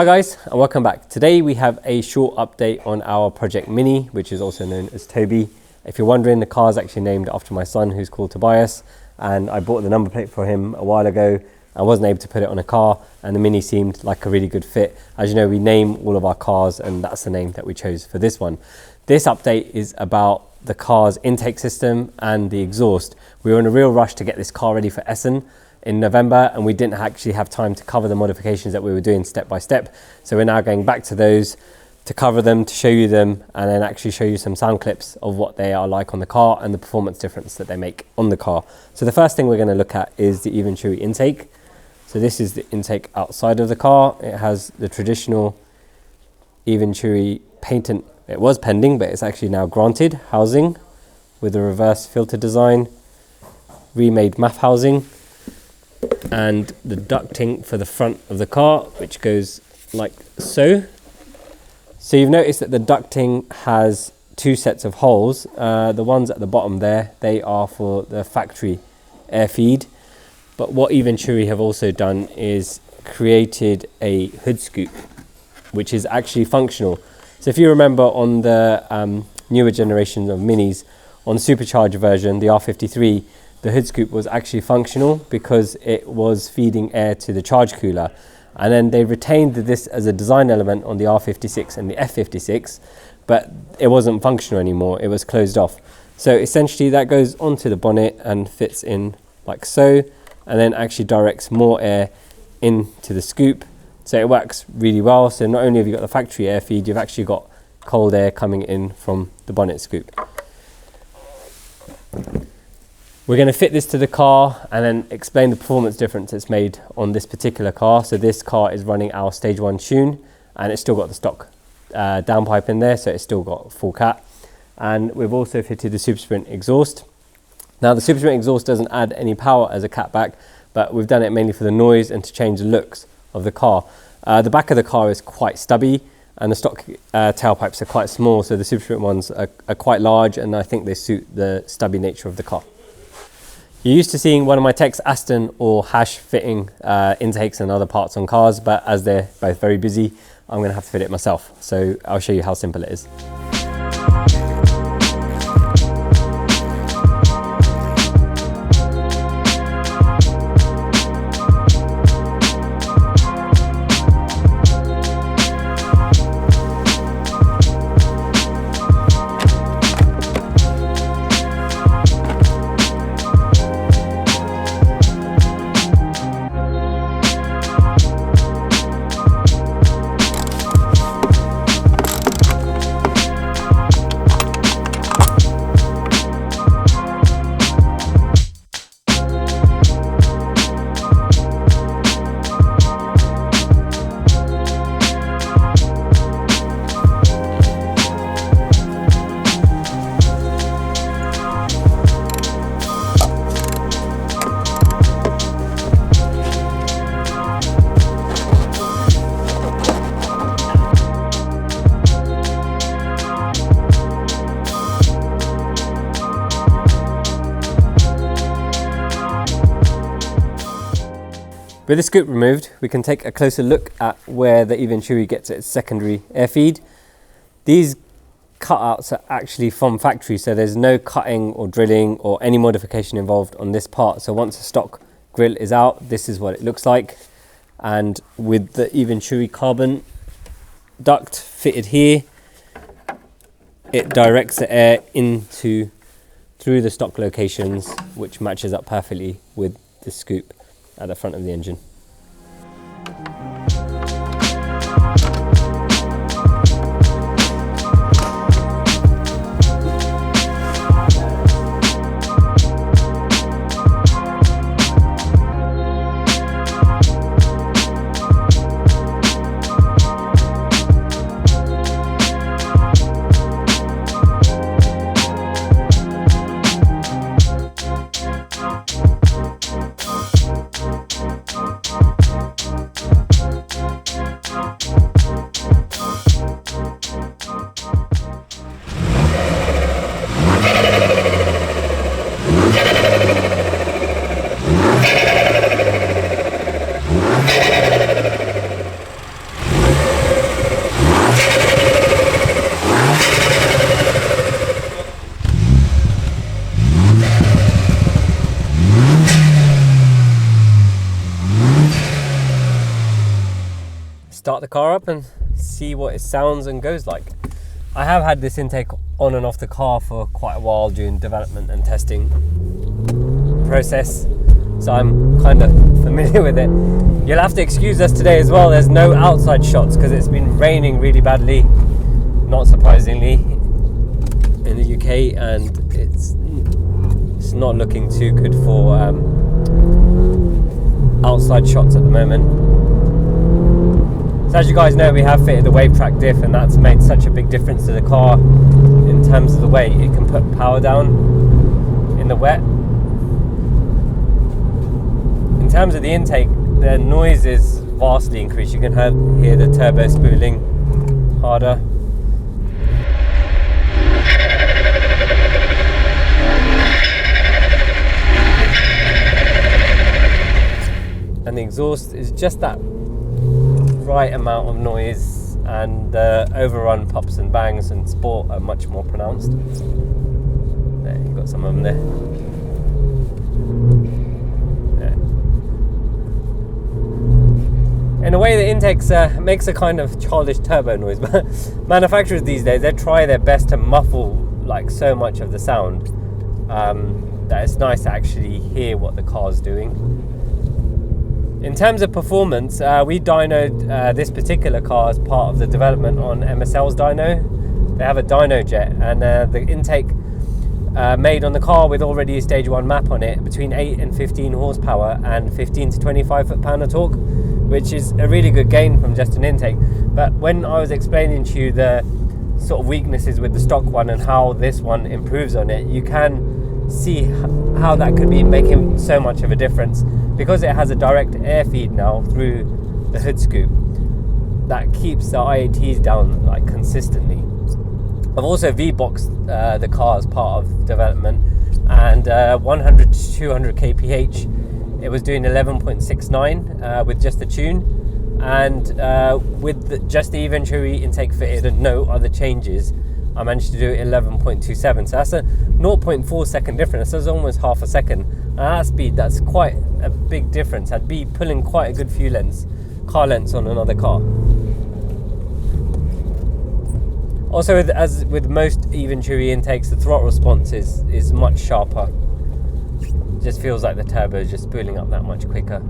Hi guys, and welcome back. Today we have a short update on our Project Mini, which is also known as Toby. If you're wondering, the car is actually named after my son, who's called Tobias, and I bought the number plate for him a while ago. I wasn't able to put it on a car, and the Mini seemed like a really good fit. As you know, we name all of our cars, and that's the name that we chose for this one. This update is about the car's intake system and the exhaust. We were in a real rush to get this car ready for Essen in November, and we didn't actually have time to cover the modifications that we were doing step by step. So we're now going back to those to cover them, to show you them, and then actually show you some sound clips of what they are like on the car and the performance difference that they make on the car. So the first thing we're going to look at is the Eventuri intake. So this is the intake outside of the car. It has the traditional Eventuri patent. It was pending, but it's actually now granted housing with a reverse filter design, remade MAF housing, and the ducting for the front of the car, which goes like so. So you've noticed that the ducting has two sets of holes. The ones at the bottom there, they are for the factory air feed. But what Eventuri have also done is created a hood scoop, which is actually functional. So if you remember on the newer generations of Minis, on the supercharged version, the R53, the hood scoop was actually functional because it was feeding air to the charge cooler. And then they retained this as a design element on the R56 and the F56, but it wasn't functional anymore. It was closed off. So essentially that goes onto the bonnet and fits in like so, and then actually directs more air into the scoop. So it works really well. So not only have you got the factory air feed, you've actually got cold air coming in from the bonnet scoop. We're going to fit this to the car and then explain the performance difference it's made on this particular car. So this car is running our stage 1 tune, and it's still got the stock downpipe in there, so it's still got full cat. And we've also fitted the Super Sprint exhaust. Now the Super Sprint exhaust doesn't add any power as a catback, but we've done it mainly for the noise and to change the looks of the car. The back of the car is quite stubby, and the stock tailpipes are quite small, so the Super Sprint ones are quite large, and I think they suit the stubby nature of the car. You're used to seeing one of my techs, Aston or Hash, fitting intakes and other parts on cars, but as they're both very busy, I'm going to have to fit it myself. So I'll show you how simple it is. With the scoop removed, we can take a closer look at where the Eventuri gets its secondary air feed. These cutouts are actually from factory, so there's no cutting or drilling or any modification involved on this part. So once the stock grill is out, this is what it looks like. And with the Eventuri carbon duct fitted here, it directs the air through the stock locations, which matches up perfectly with the scoop at the front of the engine. start the car up and see what it sounds and goes like. I have had this intake on and off the car for quite a while during development and testing process, so I'm kind of familiar with it. You'll have to excuse us today as well. There's no outside shots because it's been raining really badly, not surprisingly, in the UK, and it's not looking too good for outside shots at the moment. So as you guys know, we have fitted the wave track diff, and that's made such a big difference to the car in terms of the way it can put power down in the wet. In terms of the intake, the noise is vastly increased. You can hear the turbo spooling harder. And the exhaust is just that right amount of noise, and the overrun pops and bangs and sport are much more pronounced. There, you've got some of them there. In a way, the intake makes a kind of childish turbo noise, but manufacturers these days, they try their best to muffle like so much of the sound that it's nice to actually hear what the car's doing. In terms of performance, we dynoed this particular car as part of the development on MSL's dyno. They have a dyno jet, and the intake made on the car with already a stage 1 map on it between 8 and 15 horsepower and 15 to 25 foot-pound of torque, which is a really good gain from just an intake. But when I was explaining to you the sort of weaknesses with the stock one and how this one improves on it, you can see how that could be making so much of a difference, because it has a direct air feed now through the hood scoop that keeps the IATs down like consistently. I've also V-boxed the car as part of development, and 100 to 200 kph it was doing 11.69 with just the tune, and with just the Eventuri intake fitted and no other changes, I managed to do 11.27. So that's a 0.4 second difference. That's almost half a second. And at that speed, that's quite a big difference. I'd be pulling quite a good few car lengths on another car. Also, as with most Eventuri intakes, the throttle response is much sharper. It just feels like the turbo is just spooling up that much quicker.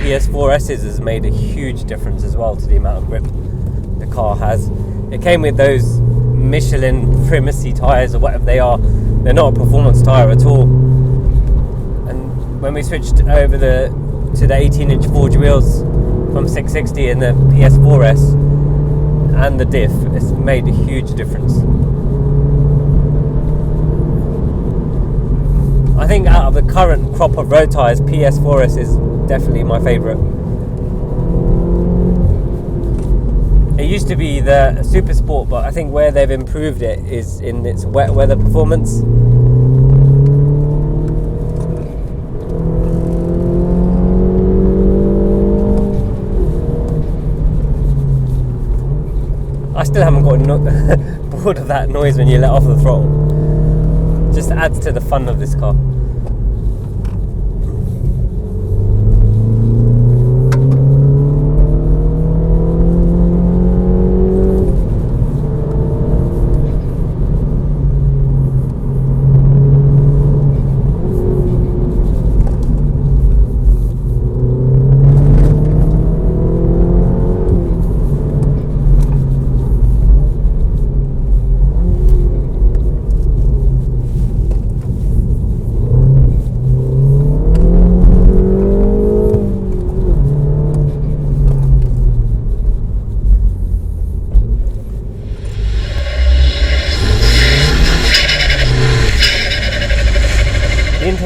PS4 S's has made a huge difference as well to the amount of grip the car has. It came with those Michelin Primacy tyres or whatever they are. They're not a performance tyre at all. And when we switched over to the 18-inch forged wheels from 660 in the PS4 S and the diff, it's made a huge difference. I think out of the current crop of road tyres, PS4 S is definitely my favourite. It used to be the Super Sport, but I think where they've improved it is in its wet weather performance. I still haven't got bored of that noise when you let off the throttle. Just adds to the fun of this car.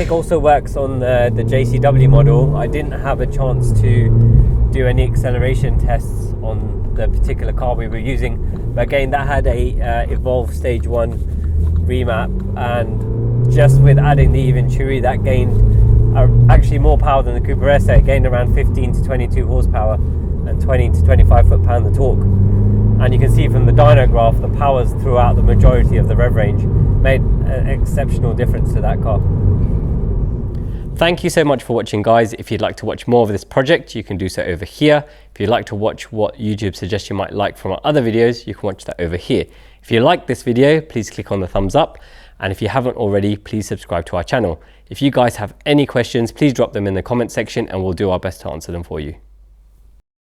Also works on the JCW model. I didn't have a chance to do any acceleration tests on the particular car we were using, but again that had a Evolve Stage 1 remap, and just with adding the Eventuri, that gained actually more power than the Cooper S. It gained around 15 to 22 horsepower and 20 to 25 foot-pound of torque. And you can see from the dyno graph, the powers throughout the majority of the rev range made an exceptional difference to that car. Thank you so much for watching, guys. If you'd like to watch more of this project, you can do so over here. If you'd like to watch what YouTube suggests you might like from our other videos, you can watch that over here. If you like this video, please click on the thumbs up. And if you haven't already, please subscribe to our channel. If you guys have any questions, please drop them in the comment section and we'll do our best to answer them for you.